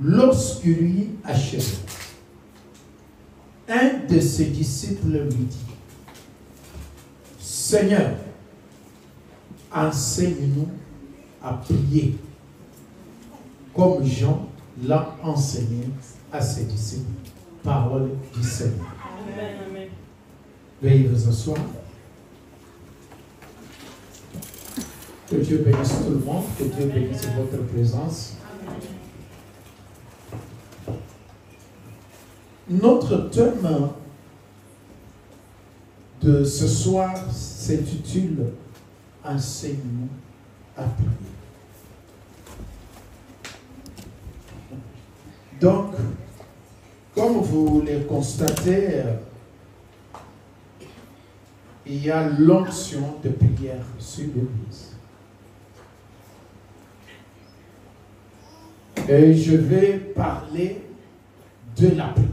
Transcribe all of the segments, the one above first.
Lorsqu'il lui acheva, un de ses disciples lui dit, Seigneur, enseigne-nous à prier, comme Jean l'a enseigné à ses disciples. Parole du Seigneur. Amen. Veuillez vous asseoir. Que Dieu bénisse tout le monde, que Dieu bénisse votre présence. Notre thème de ce soir s'intitule « Enseigne-nous à prier ». Donc, comme vous le constatez, il y a l'onction de prière sur l'Église. Et je vais parler de la prière.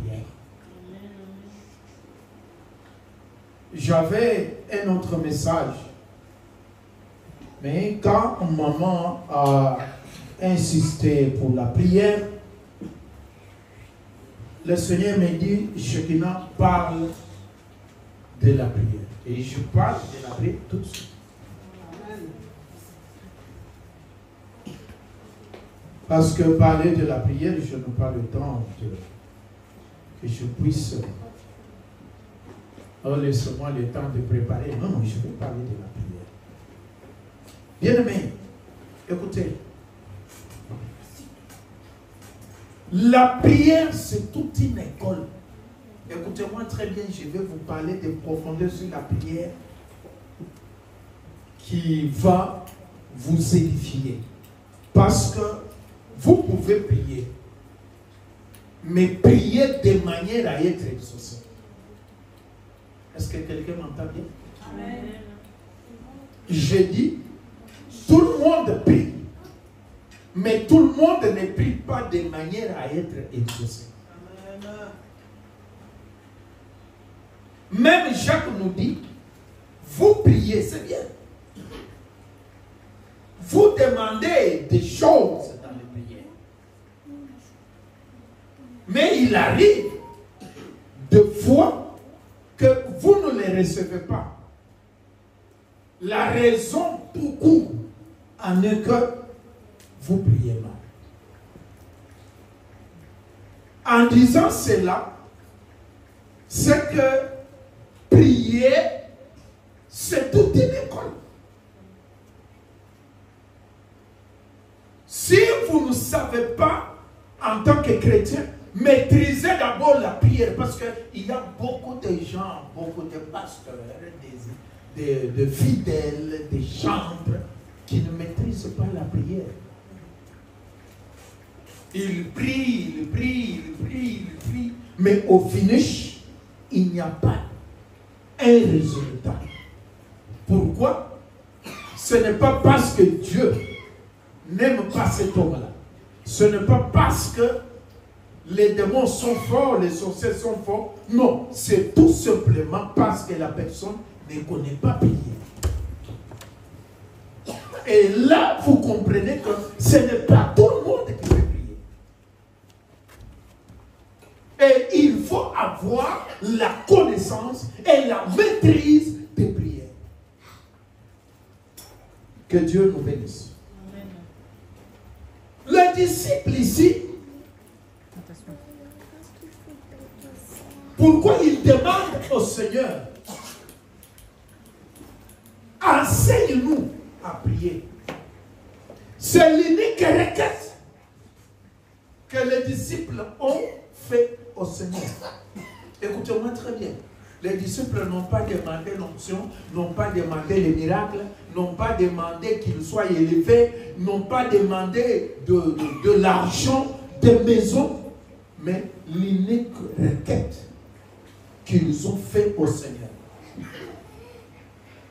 J'avais un autre message, mais quand maman a insisté pour la prière, le Seigneur m'a dit, Shekinah parle de la prière. Et je parle de la prière tout de suite. Parce que parler de la prière, je n'ai pas le temps que je puisse. Alors laissez-moi le temps de préparer. Non, je vais parler de la prière. Bien-aimés, écoutez. La prière, c'est toute une école. Écoutez-moi très bien, je vais vous parler de profondeur sur la prière qui va vous édifier. Parce que vous pouvez prier, mais prier de manière à être exaucé. Est-ce que quelqu'un m'entend bien? Amen. J'ai dit, tout le monde prie, mais tout le monde ne prie pas de manière à être exaucé. Même Jacques nous dit, vous priez, c'est bien. Vous demandez des choses dans les prières. Mais il arrive de fois que vous ne les recevez pas. La raison beaucoup en est que vous priez mal. En disant cela, c'est que prier, c'est toute une école. Si vous ne savez pas, en tant que chrétien, maîtrisez d'abord la prière, parce qu'il y a beaucoup de gens, beaucoup de pasteurs, de fidèles, des chantres, qui ne maîtrisent pas la prière. Ils prient, ils prient, ils prient, ils prient, mais au finish, il n'y a pas un résultat. Pourquoi? Ce n'est pas parce que Dieu n'aime pas cet homme-là. Ce n'est pas parce que les démons sont forts, les sorciers sont forts. Non, c'est tout simplement parce que la personne ne connaît pas prier. Et là, vous comprenez que ce n'est pas tout le monde qui peut prier. Et il faut avoir la connaissance et la maîtrise des prières. Que Dieu nous bénisse. Le disciple ici, pourquoi il demande au Seigneur, enseigne-nous à prier. C'est l'unique requête que les disciples ont fait au Seigneur. Écoutez-moi très bien. Les disciples n'ont pas demandé l'onction, n'ont pas demandé les miracles, n'ont pas demandé qu'ils soient élevés, n'ont pas demandé de l'argent, des maisons, mais l'unique requête qu'ils ont fait au Seigneur.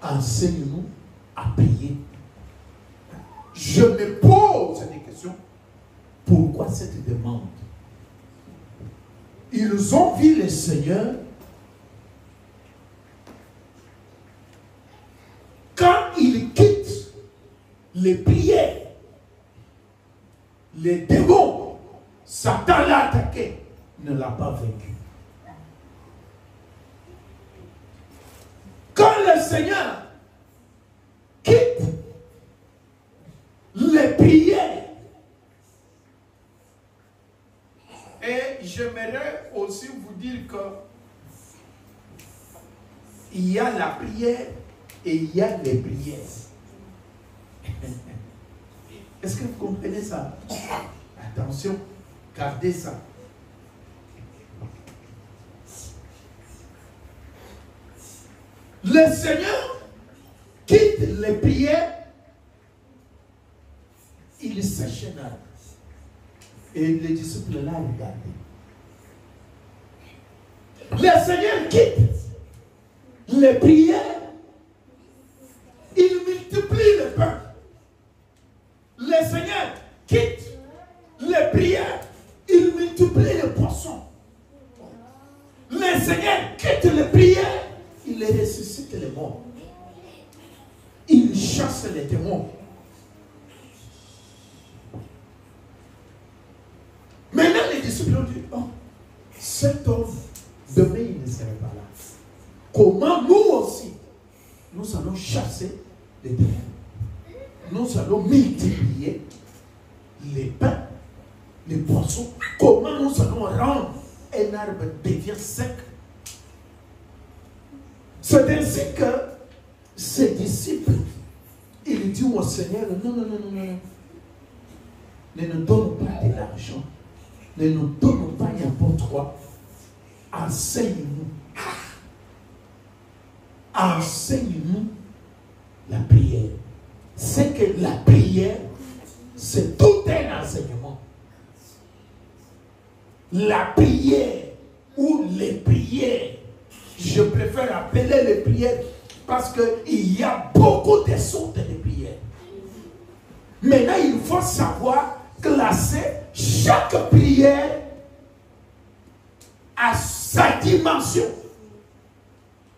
Enseigne-nous à prier. Je me pose des questions. Pourquoi cette demande? Ils ont vu le Seigneur quand il quitte les prières, les démons Satan l'a attaqué, ne l'a pas vaincu. Quand le Seigneur quitte les prières, et j'aimerais aussi vous dire que il y a la prière et il y a les prières. Est-ce que vous comprenez ça? Attention, gardez ça. Le Seigneur quitte les prières, il s'achève. Et les disciples là regardent. Le Seigneur quitte les prières, il multiplie le pain. Le Seigneur quitte les prières, il multiplie les poissons. Le Seigneur quitte les prières, il ressuscite les morts. Il chasse les démons. Maintenant, les disciples ont dit, oh, cet homme, demain, il ne serait pas là. Comment nous aussi, nous allons chasser les démons? Nous allons multiplier les pains, les poissons. Comment nous allons rendre un arbre devient sec? C'est ainsi que ses disciples, ils disent au Seigneur, non, non, non, non, non. Ne nous donne pas de l'argent. Ne nous donne pas n'importe quoi. Enseigne-nous. Enseigne-nous la prière. C'est que la prière, c'est tout un enseignement. La prière ou les prières, je préfère appeler les prières parce qu'il y a beaucoup de sortes de prières. Maintenant, il faut savoir classer chaque prière à sa dimension.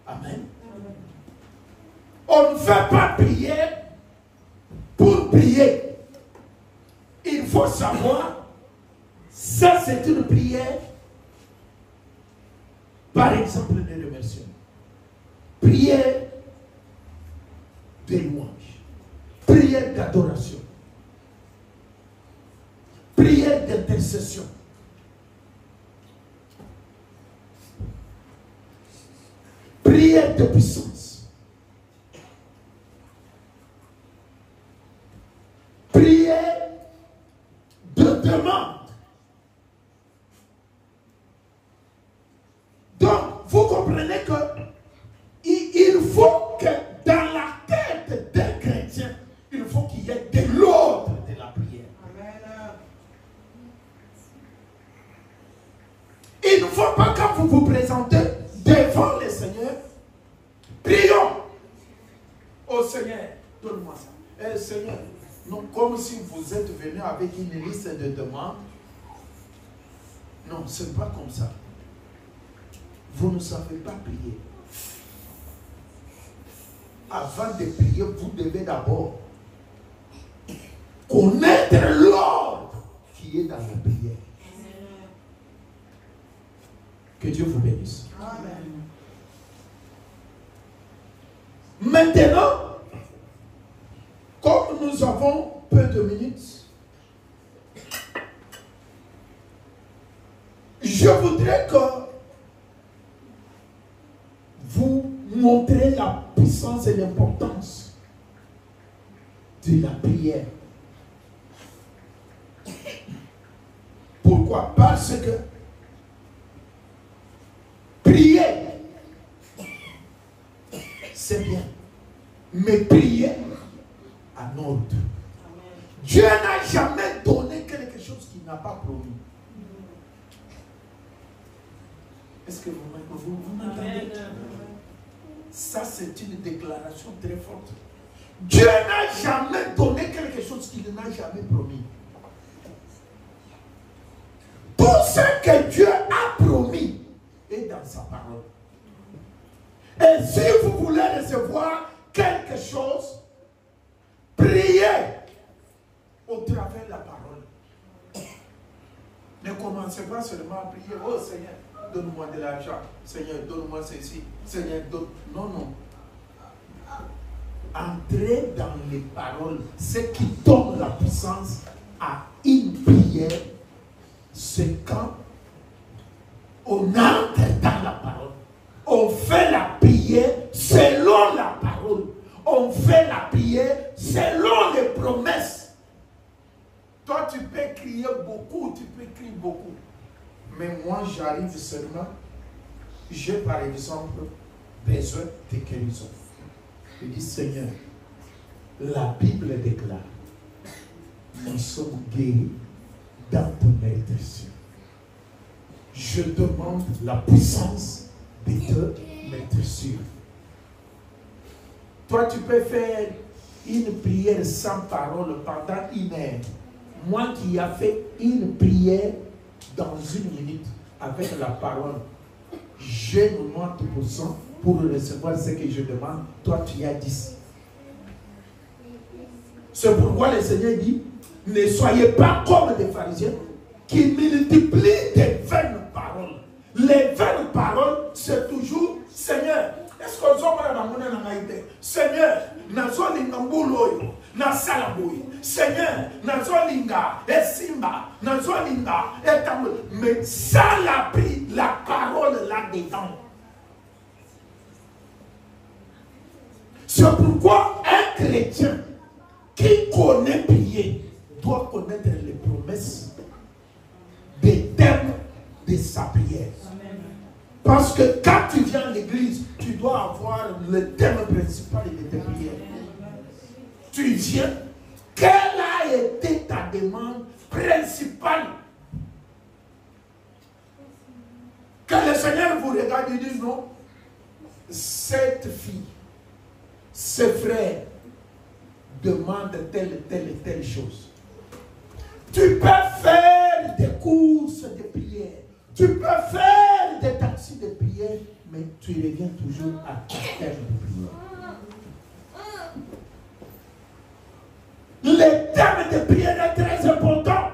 Amen. On ne fait pas prier pour prier. Il faut savoir, ça c'est une prière, par exemple, de remerciement. Prière de louange. Prière d'adoration. Prière d'intercession. Prière de puissance. Prière de demande. Donc, vous comprenez que il faut que dans la tête d'un chrétien, il faut qu'il y ait de l'ordre de la prière. Amen. Il ne faut pas, quand vous vous présentez devant le Seigneur, prions au Seigneur, donne-moi ça. Eh, Seigneur, non, comme si vous êtes venu avec une liste de demandes. Non, ce n'est pas comme ça. Vous ne savez pas prier. Avant de prier, vous devez d'abord connaître l'ordre qui est dans la prière. Que Dieu vous bénisse. Amen. Maintenant, comme nous avons peu de minutes, je voudrais que vous montrez la puissance et l'importance de la prière. Pourquoi? Parce que prier, c'est bien. Mais prier en ordre. Dieu n'a jamais donné quelque chose qu'il n'a pas promis. Est-ce que vous m'entendez? Ça, c'est une déclaration très forte. Dieu n'a jamais donné quelque chose qu'il n'a jamais promis. Tout ce que Dieu a promis est dans sa parole. Et si vous voulez recevoir quelque chose, priez au travers de la parole. Ne Ne commencez pas seulement à prier. Oh Seigneur, donne-moi de l'argent. Seigneur, donne-moi ceci. Seigneur, donne. Non, non. Entrez dans les paroles. Ce qui donne la puissance à une prière, c'est quand on entre dans la parole. On fait la prière selon la parole. On fait la prière selon les promesses. Toi, tu peux crier beaucoup, tu peux crier beaucoup. Mais moi, j'arrive seulement, j'ai par exemple besoin de guérison. Je dis, Seigneur, la Bible déclare, nous sommes guéris dans ton intercession. Je demande la puissance de te mettre sur. Toi, tu peux faire une prière sans parole pendant une heure. Moi qui ai fait une prière dans une minute avec la parole, j'ai 90% pour recevoir ce que je demande. Toi, tu as 10. C'est pourquoi le Seigneur dit, ne soyez pas comme des pharisiens qui multiplient des vaines paroles. Les vaines paroles, c'est toujours, Seigneur, est-ce qu'on s'en dans mon anaïté? Seigneur, nazo lingambulo na salaboui. Seigneur, nazo linga et simba, nazo linga et tam. Mais ça la parole là-dedans. C'est pourquoi un chrétien qui connaît prier doit connaître les promesses des thèmes de sa prière. Parce que quand tu viens à l'église, tu dois avoir le thème principal de tes prières. Tu viens, quelle a été ta demande principale? Que le Seigneur vous regarde et dise non, cette fille, ce frère demande telle et telle chose. Tu peux faire des courses de prière. Tu peux faire des taxis de prière, mais tu reviens toujours à ta terme de prière. Le thème de prière est très important.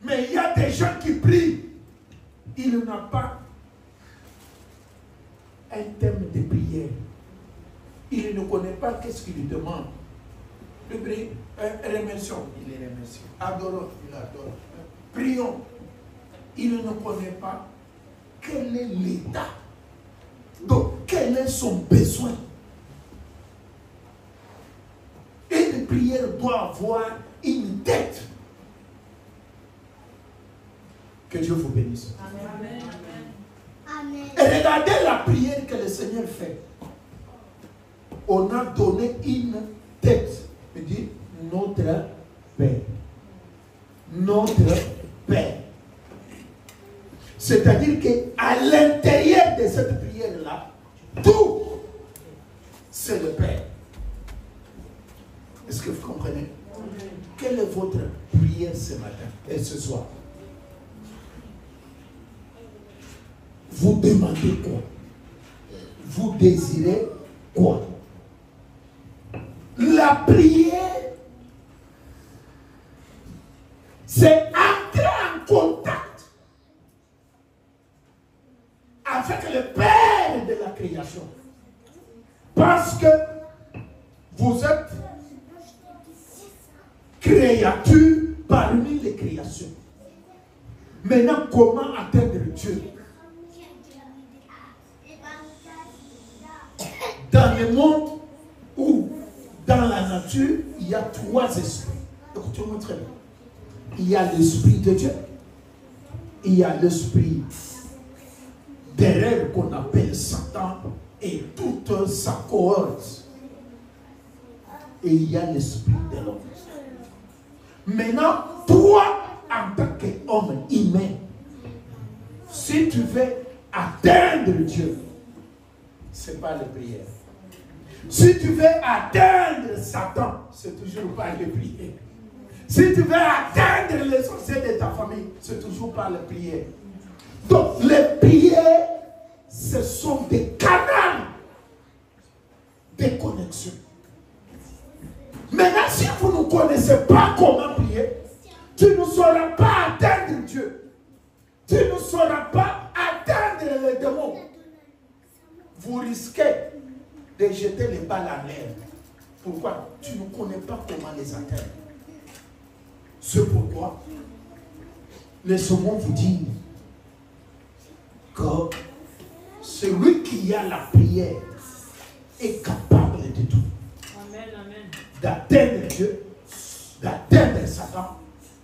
Mais il y a des gens qui prient. Ils n'ont pas un thème de prière. Ils ne connaissent pas qu'est-ce qu'il demande. Le prie, remercions, il est remercié. Adorons, il adore. Prions. Il ne connaît pas quel est l'état. Donc, quel est son besoin. Et la prière doit avoir une tête. Que Dieu vous bénisse. Amen. Amen. Et regardez la prière que le Seigneur fait. On a donné une tête. Il dit, notre Père. Notre Père. C'est-à-dire qu'à l'intérieur de cette prière-là, tout, c'est le Père. Est-ce que vous comprenez? Quelle est votre prière ce matin et ce soir? Vous demandez quoi? Vous désirez quoi? La prière, c'est entrer en contact avec le Père de la création. Parce que vous êtes créature parmi les créations. Maintenant, comment atteindre Dieu? Dans le monde où, dans la nature, il y a trois esprits. Écoutez-moi très bien. Il y a l'esprit de Dieu. Il y a l'esprit derrière qu'on appelle Satan et toute sa cohorte. Et il y a l'esprit de l'homme. Maintenant, toi, en tant qu'homme humain, si tu veux atteindre Dieu, ce n'est pas la prière. Si tu veux atteindre Satan, c'est toujours par la prière. Si tu veux atteindre les sorciers de ta famille, c'est toujours par la prière. Donc, les prières, ce sont des canaux de connexion. Maintenant, si vous ne connaissez pas comment prier, tu ne sauras pas atteindre tu ne sauras pas atteindre les démons. Vous risquez de jeter les balles en l'air. Pourquoi? Tu ne connais pas comment les atteindre. C'est pourquoi, laissez-moi vous dire que celui qui a la prière est capable de tout. D'atteindre Dieu, d'atteindre Satan,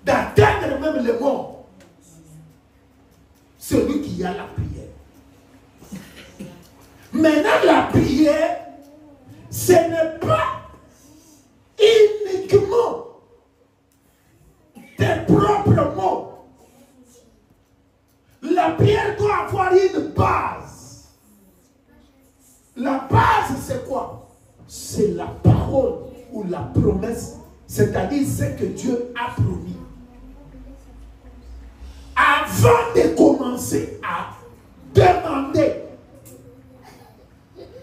d'atteindre même les morts. Celui qui a la prière. Maintenant, la prière, ce n'est pas uniquement tes propres mots. La prière doit avoir une base. La base, c'est quoi? C'est la parole ou la promesse, c'est-à-dire ce que Dieu a promis. Avant de commencer à demander,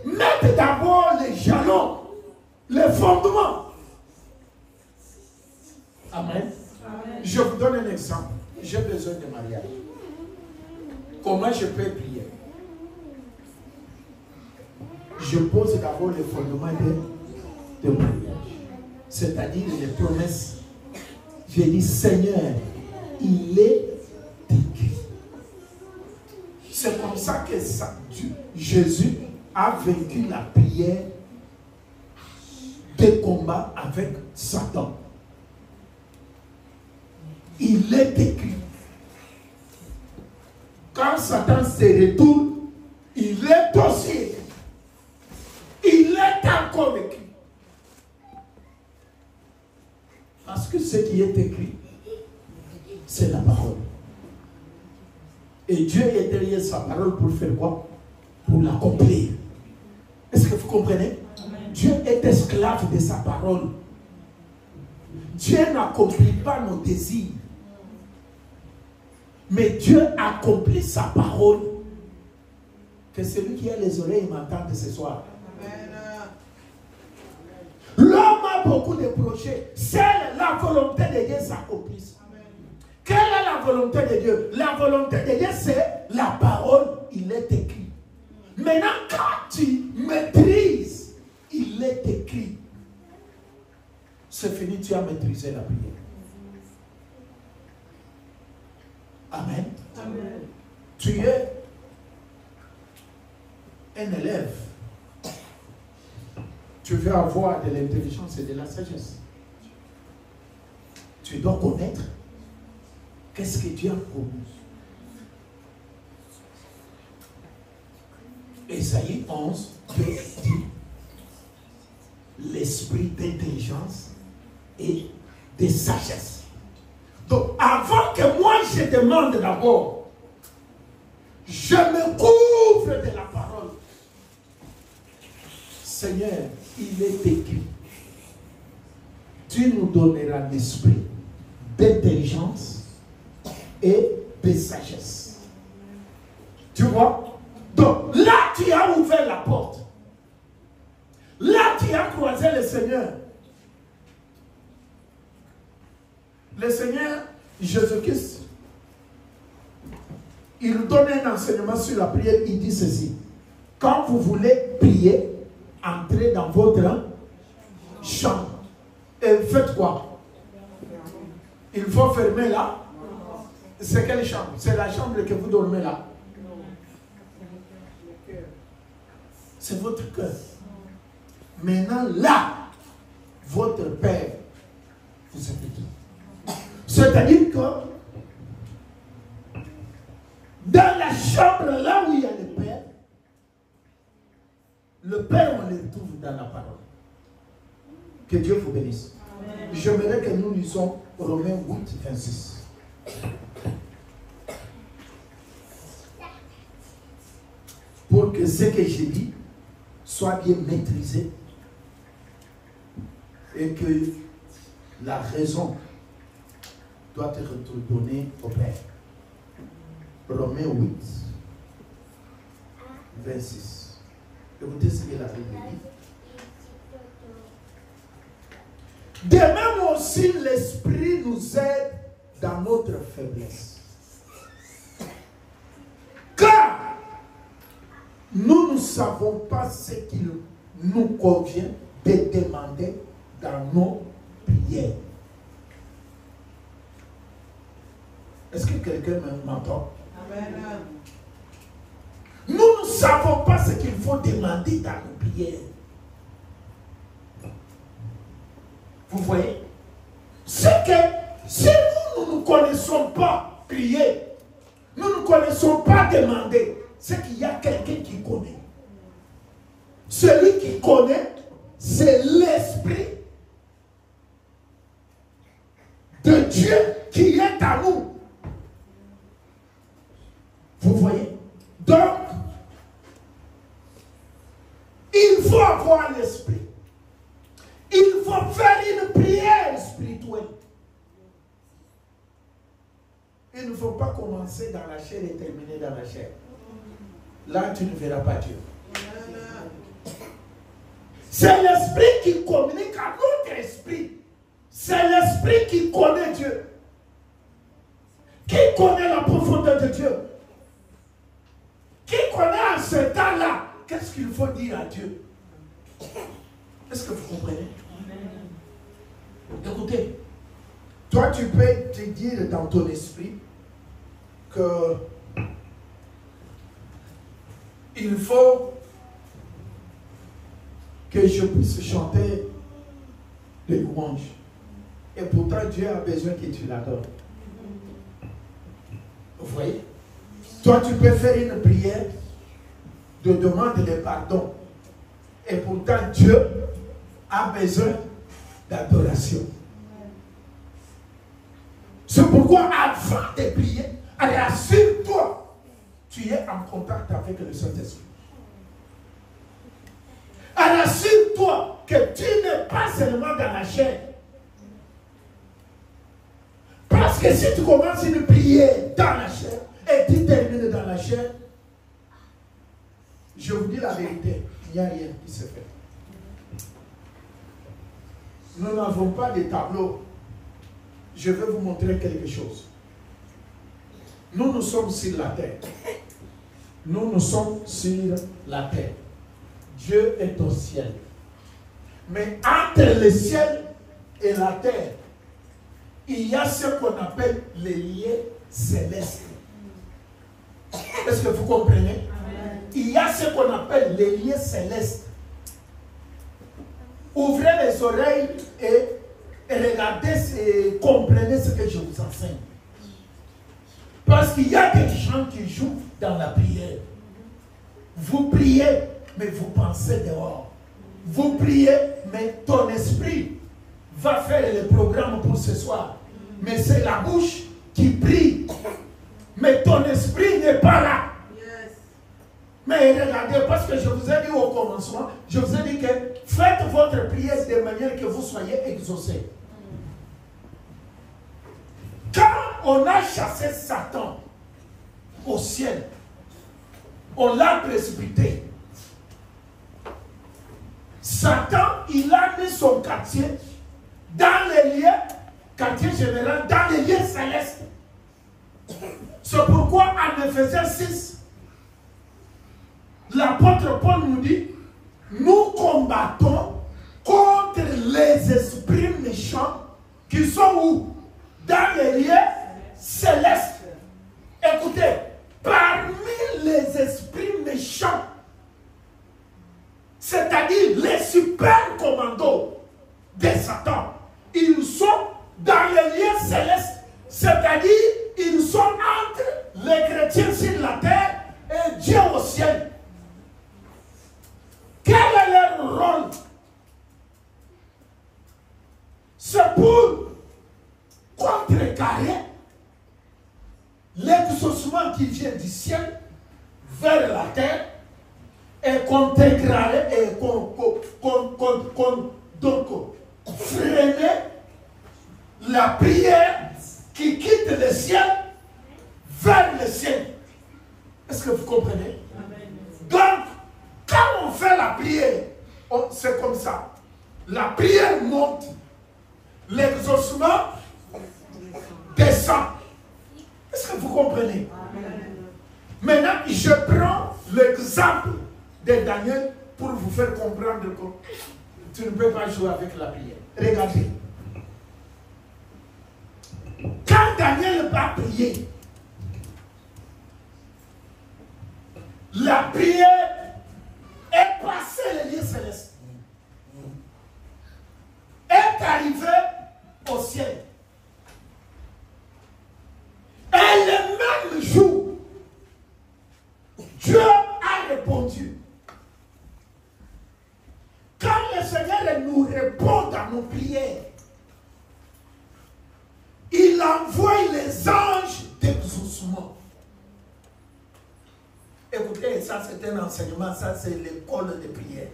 mettez d'abord les jalons, les fondements. Amen. Amen. Je vous donne un exemple. J'ai besoin de mariage. Comment je peux prier? Je pose d'abord les fondements de mariage. C'est-à-dire les promesses. Je dis, Seigneur, il est écrit. C'est comme ça que Jésus a vaincu la prière de combat avec Satan. Il est écrit. Quand Satan se retourne, il est aussi écrit. Il est encore écrit. Parce que ce qui est écrit, c'est la parole. Et Dieu est derrière sa parole pour faire quoi? Pour l'accomplir. Est-ce que vous comprenez? Amen. Dieu est esclave de sa parole. Dieu n'accomplit pas nos désirs. Mais Dieu accomplit sa parole. Que celui qui a les oreilles m'entende ce soir. L'homme a beaucoup de projets. Seule la volonté de Dieu s'accomplisse. Quelle est la volonté de Dieu? La volonté de Dieu, c'est la parole. Il est écrit. Maintenant, quand tu maîtrises, il est écrit. C'est fini, tu as maîtrisé la prière. Amen. Amen. Tu es un élève. Tu veux avoir de l'intelligence et de la sagesse. Tu dois connaître qu'est-ce que Dieu a promis. Ésaïe 11, Dieu dit l'esprit d'intelligence et de sagesse. Donc, avant que moi je demande d'abord, je me couvre de la parole. Seigneur, il est écrit. Tu nous donneras l'esprit d'intelligence et de sagesse. Tu vois? Donc, là, tu as ouvert la porte. Là, tu as croisé le Seigneur. Le Seigneur, Jésus-Christ, il donne un enseignement sur la prière. Il dit ceci. Quand vous voulez prier, entrez dans votre chambre. Et faites quoi? Il faut fermer là. C'est quelle chambre? C'est la chambre que vous dormez là. C'est votre cœur. Maintenant là, votre Père vous écoute. C'est-à-dire que dans la chambre là où il y a le Père, on le retrouve dans la parole. Que Dieu vous bénisse. J'aimerais que nous lisons Romains 8, 26. Pour que ce que j'ai dit soit bien maîtrisé et que la raison doit être donnée au Père. Romains 8, 26. Écoutez ce que la Bible dit. De même aussi, l'Esprit nous aide dans notre faiblesse. savons pas ce qu'il nous convient de demander dans nos prières. Est-ce que quelqu'un m'entend? Amen. Nous ne savons pas ce qu'il faut demander dans nos prières. Vous voyez? C'est que si nous ne connaissons pas prier, nous ne connaissons pas demander, c'est qu'il y a quelqu'un qui connaît. Celui qui connaît, c'est l'Esprit de Dieu qui est à nous. Vous voyez? Donc, il faut avoir l'Esprit. Il faut faire une prière spirituelle. Il ne faut pas commencer dans la chair et terminer dans la chair. Là, tu ne verras pas Dieu. C'est l'Esprit qui communique à notre esprit. C'est l'Esprit qui connaît Dieu. Qui connaît la profondeur de Dieu? Qui connaît en ce temps-là qu'est-ce qu'il faut dire à Dieu? Est-ce que vous comprenez? Écoutez, toi tu peux te dire dans ton esprit que il faut que je puisse chanter des louanges. Et pourtant Dieu a besoin que tu l'adores. Vous voyez? Toi tu peux faire une prière de demande de pardon. Et pourtant Dieu a besoin d'adoration. C'est pourquoi avant de prier, rassure-toi, tu es en contact avec le Saint-Esprit. Rassure-toi que tu n'es pas seulement dans la chair. Parce que si tu commences une prière dans la chair et tu termines dans la chair, je vous dis la vérité, il n'y a rien qui se fait. Nous n'avons pas de tableau. Je vais vous montrer quelque chose. Nous sommes sur la terre. Nous sommes sur la terre. Dieu est au ciel. Mais entre le ciel et la terre, il y a ce qu'on appelle les liens célestes. Est-ce que vous comprenez? Amen. Il y a ce qu'on appelle les liens célestes. Ouvrez les oreilles et regardez et comprenez ce que je vous enseigne. Parce qu'il y a des gens qui jouent dans la prière. Vous priez, mais vous pensez dehors. Vous priez, mais ton esprit va faire le programme pour ce soir. Mais c'est la bouche qui prie. Mais ton esprit n'est pas là. Mais regardez, parce que je vous ai dit au commencement, je vous ai dit que faites votre prière de manière que vous soyez exaucés. Quand on a chassé Satan au ciel, on l'a précipité. Satan, il a mis son quartier dans les lieux, quartier général, dans les lieux célestes. C'est pourquoi en Éphésiens 6, l'apôtre Paul nous dit, nous combattons contre les esprits méchants qui sont où? Dans les lieux célestes. Écoutez, parmi les esprits méchants, c'est-à-dire les super commandos de Satan, ils sont dans les lieux célestes, c'est-à-dire ils sont entre les chrétiens sur la terre et Dieu au ciel. Quel est leur rôle? C'est pour contrecarrer l'exaucement qui vient du ciel vers la terre et contrecarrer et donc freiner la prière qui quitte le ciel vers le ciel. Est-ce que vous comprenez? Amen. Donc, quand on fait la prière, c'est comme ça. La prière monte, l'exaucement descend. Est-ce que vous comprenez? Amen. Maintenant, je prends l'exemple de Daniel pour vous faire comprendre que tu ne peux pas jouer avec la prière. Regardez. Quand Daniel va prier, la prière est passée les lieux célestes. Est arrivée au ciel. Et le même jour, Dieu a répondu. Quand le Seigneur nous répond dans nos prières, il envoie les anges d'exaucement. Écoutez, ça c'est un enseignement, ça c'est l'école de prière.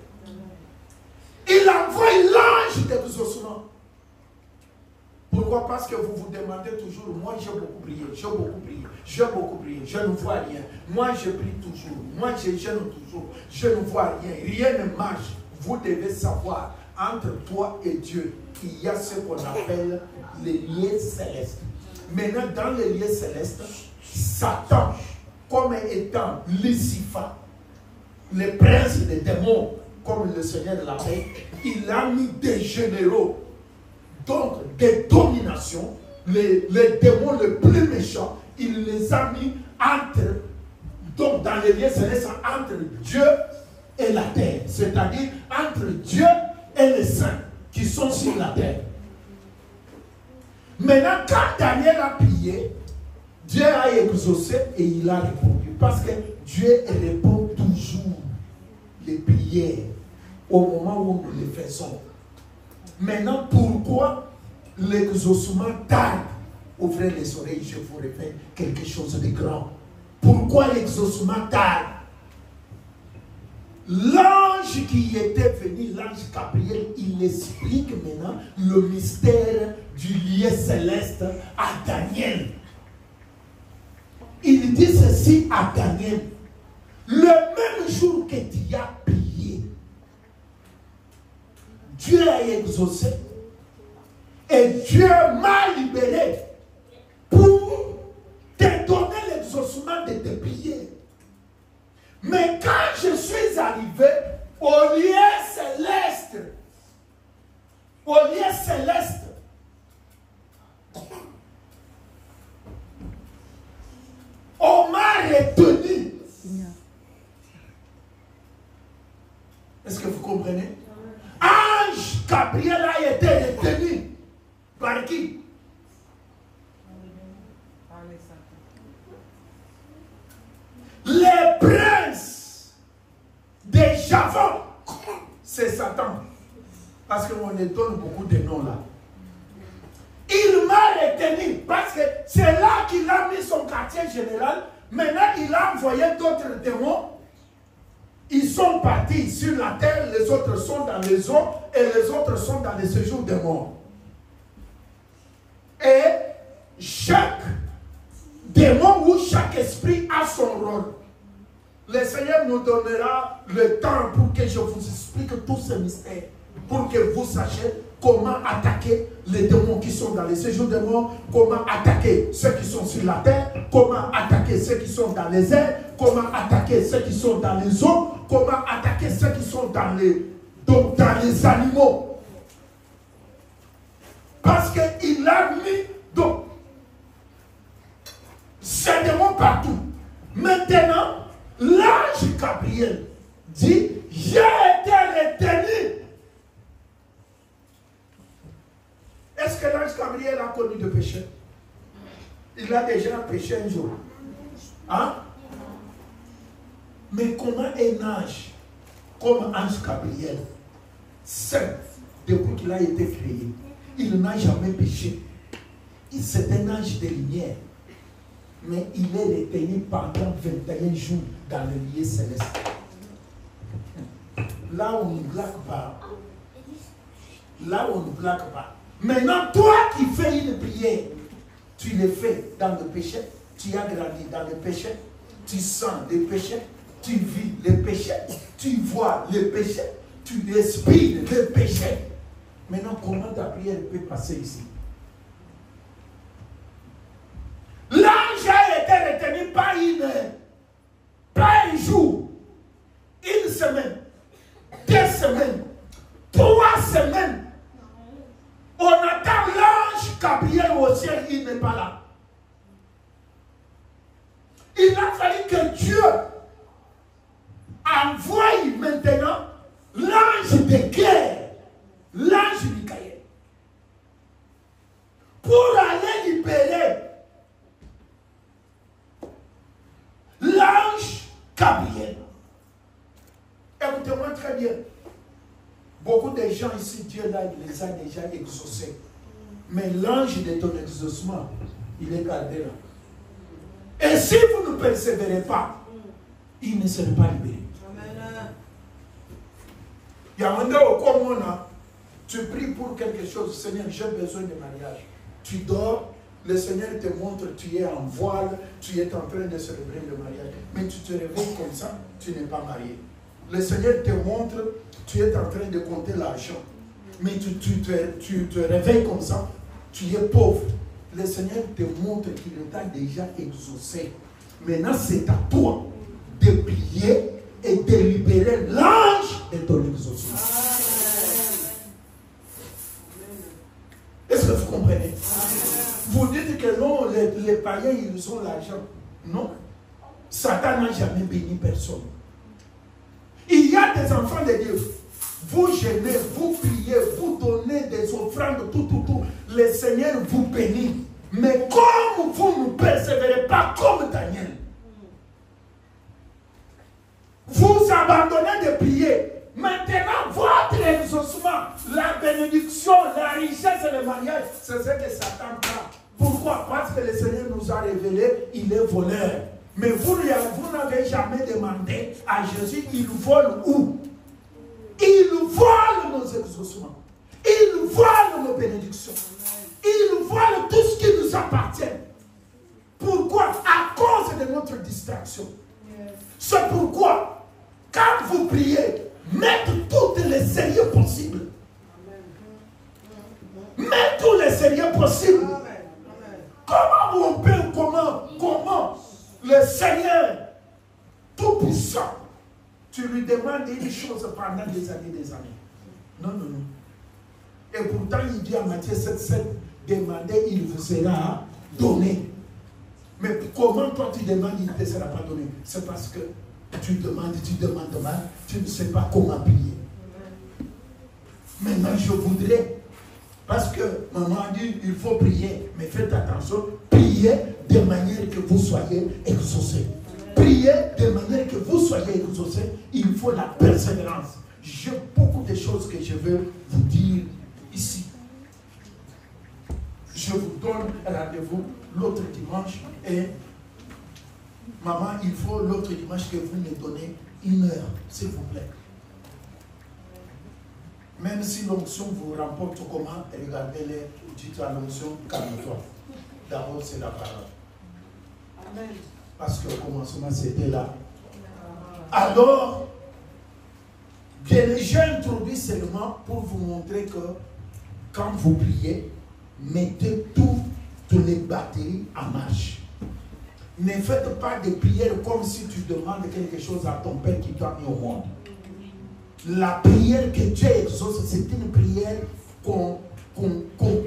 Il envoie l'ange d'exaucement. Pourquoi? Parce que vous vous demandez toujours, moi j'ai beaucoup prié, j'ai beaucoup prié, j'ai beaucoup prié, je ne vois rien. Moi je prie toujours, moi je jeûne toujours, je ne vois rien, rien ne marche. Vous devez savoir, entre toi et Dieu, il y a ce qu'on appelle les lieux célestes. Maintenant, dans les lieux célestes, Satan, comme étant Lucifer, le prince des démons, comme le Seigneur l'appelle, il a mis des généraux, donc des dominations, les démons les plus méchants, il les a mis entre, donc dans les lieux célestes, entre Dieu et la terre, c'est-à-dire entre Dieu et les saints qui sont sur la terre. Maintenant, quand Daniel a prié, Dieu a exaucé et il a répondu. Parce que Dieu répond toujours les prières au moment où nous les faisons. Maintenant, pourquoi l'exaucement tarde? Ouvrez les oreilles, je vous révèle quelque chose de grand. Pourquoi l'exaucement tarde? L'ange qui était venu, l'ange Gabriel, il explique maintenant le mystère du lieu céleste à Daniel. Il dit ceci à Daniel: le même jour que tu as prié, Dieu a exaucé et Dieu m'a libéré pour te donner l'exaucement de tes prières. Mais quand je suis arrivé au lieu céleste, on m'a retenu. Est-ce que vous comprenez? Ange Gabriel a été retenu. Par qui? Les princes des Javon, c'est Satan. Parce qu'on les donne beaucoup de noms là. Il m'a retenu parce que c'est là qu'il a mis son quartier général. Maintenant, il a envoyé d'autres démons. Ils sont partis sur la terre, les autres sont dans les eaux et les autres sont dans les séjours des morts. Et chaque démon ou chaque esprit a son rôle. Le Seigneur nous donnera le temps pour que je vous explique tous ces mystères, pour que vous sachiez comment attaquer les démons qui sont dans les séjours des morts, comment attaquer ceux qui sont sur la terre, comment attaquer ceux qui sont dans les airs, comment attaquer ceux qui sont dans les eaux, comment attaquer ceux qui sont dans les animaux. Parce qu'il a mis donc ces démons partout. Maintenant, l'ange Gabriel dit: j'ai été retenu. Est-ce que l'ange Gabriel a connu de péché? Il a déjà péché un jour. Hein? Mais comment un ange, comme ange Gabriel, saint, depuis qu'il a été créé, il n'a jamais péché. C'est un ange de lumière. Mais il est retenu pendant 21 jours dans le lieu céleste. Là où on ne blague pas. Là où on ne blague pas. Maintenant, toi qui fais une prière, tu le fais dans le péché, tu as grandi dans le péché, tu sens le péché, tu vis le péché, tu vois le péché, tu respires le péché. Maintenant, comment ta prière peut passer ici? L'ange a été retenu pas une heure, pas un jour, une semaine. fallu que Dieu envoie maintenant l'ange de guerre, l'ange Michael, pour aller libérer l'ange Gabriel. Écoutez-moi très bien. Beaucoup de gens ici, Dieu là, il les a déjà exaucés. Mais l'ange de ton exaucement, il est gardé là. Et si vous ne persévérez pas, il ne sera pas libéré. Il y a un moment où tu pries pour quelque chose, Seigneur, j'ai besoin de mariage. Tu dors, le Seigneur te montre, tu es en voile, tu es en train de célébrer le mariage. Mais tu te réveilles comme ça, tu n'es pas marié. Le Seigneur te montre, tu es en train de compter l'argent. Mais tu te réveilles comme ça, tu es pauvre. Le Seigneur te montre qu'il t'a déjà exaucé. Maintenant, c'est à toi de prier et de libérer l'ange de ton exaucement. Est-ce que vous comprenez? Vous dites que non, les païens, ils ont l'argent. Non. Satan n'a jamais béni personne. Il y a des enfants de Dieu. Vous jeûnez, vous priez, vous donnez des offrandes, tout. Le Seigneur vous bénit. Mais comme vous ne persévérez pas comme Daniel, vous abandonnez de prier. Maintenant, votre exaucement, la bénédiction, la richesse et le mariage, c'est ce que Satan prend. Pourquoi? Parce que le Seigneur nous a révélé, il est voleur. Mais vous n'avez jamais demandé à Jésus, il vole où? Il vole nos exaucements. Il vole nos bénédictions. Il vole tout ce qui nous appartient. Pourquoi? À cause de notre distraction. C'est pourquoi, quand vous priez, mettez tous les sérieux possibles. Mettez tous les sérieux possibles. Comment le Seigneur Tout-Puissant, tu lui demandes une chose pendant des années. Non. Et pourtant, il dit à Matthieu 7,7, demandez, il vous sera donné. Mais comment toi tu demandes, il ne te sera pas donné? C'est parce que tu demandes mal, tu ne sais pas comment prier. Maintenant, je voudrais, parce que maman a dit, il faut prier, mais faites attention, priez de manière que vous soyez exaucés. Priez de manière que vous soyez exaucés, il faut la persévérance. J'ai beaucoup de choses que je veux vous dire ici. Je vous donne rendez-vous l'autre dimanche et maman, il faut l'autre dimanche que vous me donnez 1 heure, s'il vous plaît. Même si l'onction vous remporte comment, regardez-les, dites à l'onction, calme-toi. D'abord, c'est la parole. Amen. Parce que au commencement, c'était là. Alors, bien, j'ai introduit seulement pour vous montrer que quand vous priez, mettez toutes les batteries en marche. Ne faites pas de prières comme si tu demandes quelque chose à ton Père qui t'a mis au monde. La prière que Dieu exauce, c'est une prière qu'on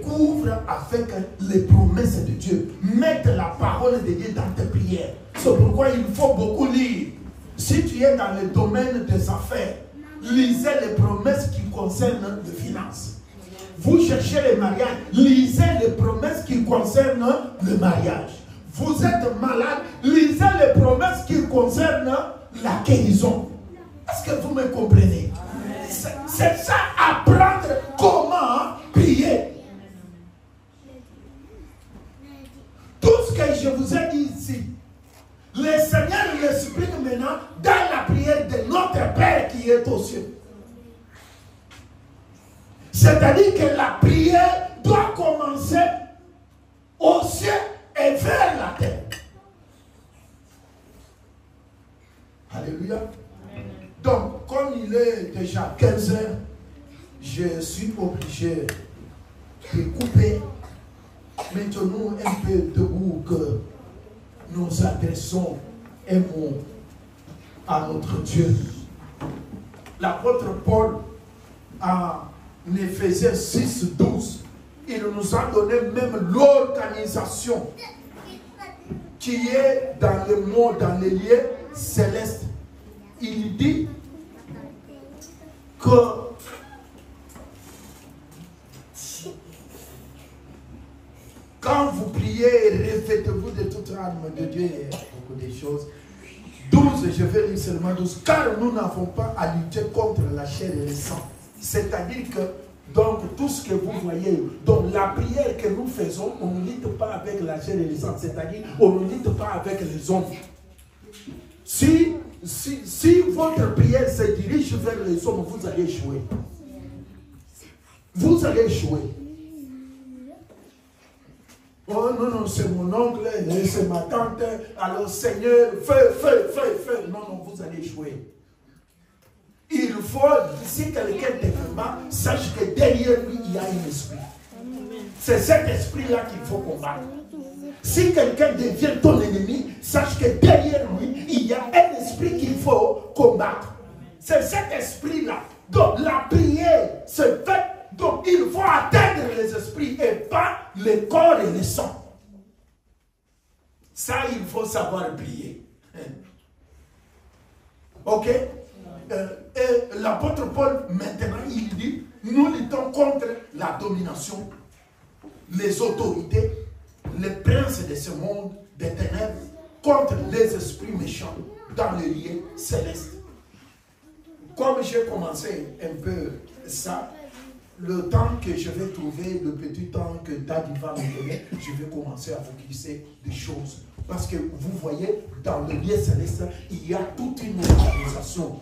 couvre avec les promesses de Dieu. Mettre la parole de Dieu dans tes prières. C'est pourquoi il faut beaucoup lire. Si tu es dans le domaine des affaires, lisez les promesses qui concernent les finances. Vous cherchez le mariage, lisez les promesses qui concernent le mariage. Vous êtes malade, lisez les promesses qui concernent la guérison. Est-ce que vous me comprenez? C'est ça, apprendre comment prier. Tout ce que je vous ai dit ici, le Seigneur l'explique maintenant dans la prière de notre Père qui est aux cieux. C'est-à-dire que la prière doit commencer aux cieux et vers la terre. Alléluia. Donc, comme il est déjà 15 heures, je suis obligé de couper. Maintenant, un peu debout que nous adressons un mot à notre Dieu. L'apôtre Paul, en Éphésiens 6,12, il nous a donné même l'organisation qui est dans le monde, dans les lieux célestes. Il dit que quand vous priez, revêtez-vous de toute arme de Dieu et beaucoup de choses. 12, je vais lire seulement 12. Car nous n'avons pas à lutter contre la chair et le sang. C'est-à-dire que, donc, tout ce que vous voyez, donc la prière que nous faisons, on ne lutte pas avec la chair et le sang. C'est-à-dire, on ne lutte pas avec les hommes. Si votre prière se dirige vers les hommes, vous allez échouer. Vous allez échouer. Oh non, non, c'est mon oncle, c'est ma tante, alors Seigneur, fais. Non, non, vous allez échouer. Il faut, si quelqu'un te combat, sache que derrière lui, il y a un esprit. C'est cet esprit-là qu'il faut combattre. Si quelqu'un devient ton ennemi, sache que derrière lui, il y a un esprit qu'il faut combattre. C'est cet esprit-là. Donc la prière se fait. Donc il faut atteindre les esprits et pas le corps et le sang. Ça, il faut savoir prier. Ok? Et l'apôtre Paul, maintenant, il dit, nous luttons contre la domination, les autorités, les princes de ce monde, des ténèbres, contre les esprits méchants dans les lieux célestes. Comme j'ai commencé un peu ça, le temps que je vais trouver, le petit temps que Daddy va me donner, je vais commencer à vous glisser des choses. Parce que vous voyez, dans le lieu céleste, il y a toute une organisation